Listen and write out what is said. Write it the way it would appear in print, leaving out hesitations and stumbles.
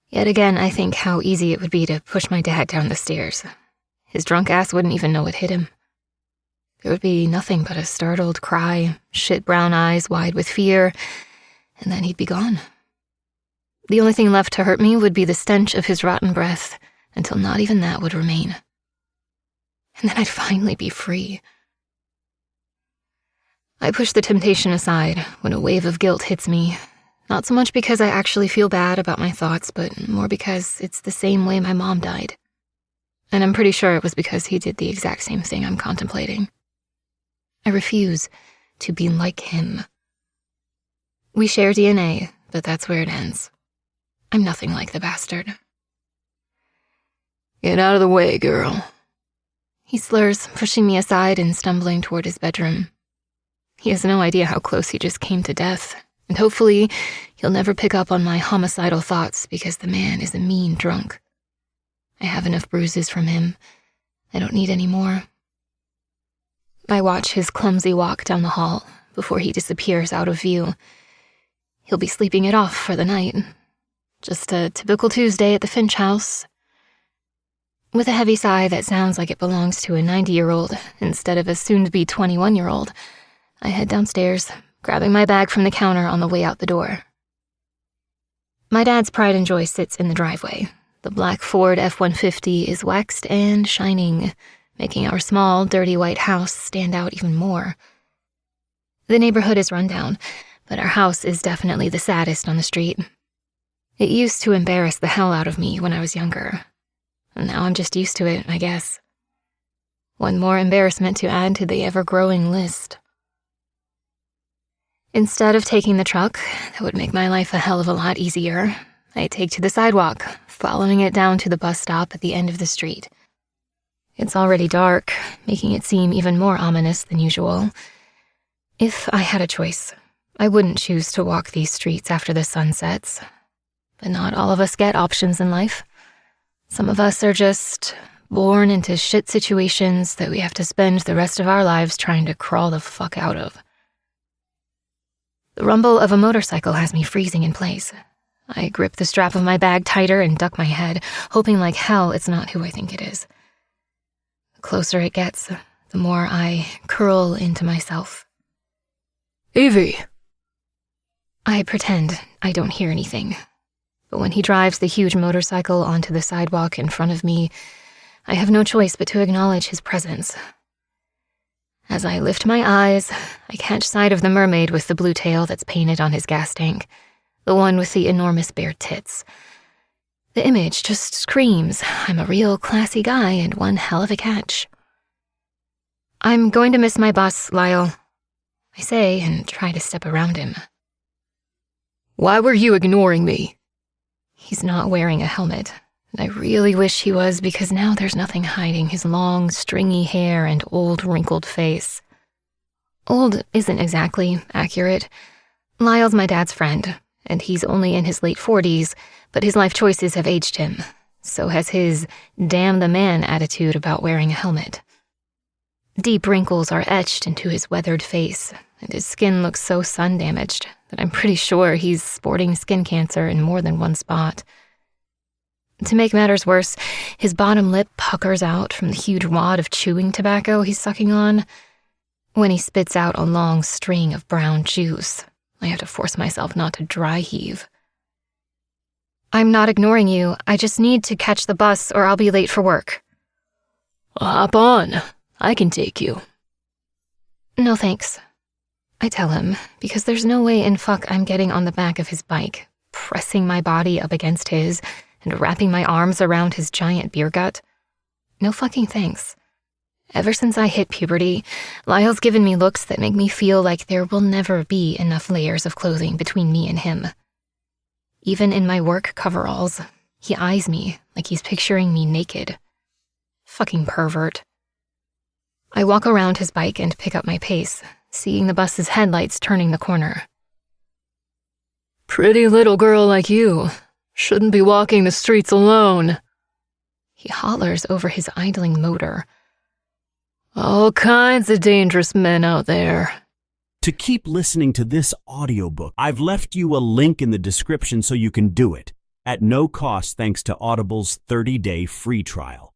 Yet again, I think how easy it would be to push my dad down the stairs. His drunk ass wouldn't even know what hit him. There would be nothing but a startled cry, shit brown eyes wide with fear, and then he'd be gone. The only thing left to hurt me would be the stench of his rotten breath, until not even that would remain. And then I'd finally be free. I push the temptation aside when a wave of guilt hits me, not so much because I actually feel bad about my thoughts, but more because it's the same way my mom died. And I'm pretty sure it was because he did the exact same thing I'm contemplating. I refuse to be like him. We share DNA, but that's where it ends. I'm nothing like the bastard. Get out of the way, girl. He slurs, pushing me aside and stumbling toward his bedroom. He has no idea how close he just came to death, and hopefully he'll never pick up on my homicidal thoughts because the man is a mean drunk. I have enough bruises from him. I don't need any more. I watch his clumsy walk down the hall before he disappears out of view. He'll be sleeping it off for the night. Just a typical Tuesday at the Finch house. With a heavy sigh that sounds like it belongs to a 90-year-old instead of a soon-to-be 21-year-old, I head downstairs, grabbing my bag from the counter on the way out the door. My dad's pride and joy sits in the driveway. The black Ford F-150 is waxed and shining, making our small, dirty white house stand out even more. The neighborhood is run down, but our house is definitely the saddest on the street. It used to embarrass the hell out of me when I was younger. And now I'm just used to it, I guess. One more embarrassment to add to the ever-growing list. Instead of taking the truck, that would make my life a hell of a lot easier, I take to the sidewalk, following it down to the bus stop at the end of the street. It's already dark, making it seem even more ominous than usual. If I had a choice, I wouldn't choose to walk these streets after the sun sets. But not all of us get options in life. Some of us are just born into shit situations that we have to spend the rest of our lives trying to crawl the fuck out of. The rumble of a motorcycle has me freezing in place. I grip the strap of my bag tighter and duck my head, hoping like hell it's not who I think it is. The closer it gets, the more I curl into myself. Evie! I pretend I don't hear anything. But when he drives the huge motorcycle onto the sidewalk in front of me, I have no choice but to acknowledge his presence. As I lift my eyes, I catch sight of the mermaid with the blue tail that's painted on his gas tank, the one with the enormous bare tits. The image just screams, I'm a real classy guy and one hell of a catch. I'm going to miss my bus, Lyle, I say and try to step around him. Why were you ignoring me? He's not wearing a helmet, and I really wish he was because now there's nothing hiding his long, stringy hair and old, wrinkled face. Old isn't exactly accurate. Lyle's my dad's friend, and he's only in his late 40s, but his life choices have aged him. So has his damn the man attitude about wearing a helmet. Deep wrinkles are etched into his weathered face, and his skin looks so sun-damaged that I'm pretty sure he's sporting skin cancer in more than one spot. To make matters worse, his bottom lip puckers out from the huge wad of chewing tobacco he's sucking on. When he spits out a long string of brown juice, I have to force myself not to dry heave. I'm not ignoring you. I just need to catch the bus or I'll be late for work. Hop on. I can take you. No thanks, I tell him, because there's no way in fuck I'm getting on the back of his bike, pressing my body up against his and wrapping my arms around his giant beer gut. No fucking thanks. Ever since I hit puberty, Lyle's given me looks that make me feel like there will never be enough layers of clothing between me and him. Even in my work coveralls, he eyes me like he's picturing me naked. Fucking pervert. I walk around his bike and pick up my pace, seeing the bus's headlights turning the corner. Pretty little girl like you shouldn't be walking the streets alone. He hollers over his idling motor. All kinds of dangerous men out there. To keep listening to this audiobook, I've left you a link in the description so you can do it. at no cost thanks to Audible's 30-day free trial.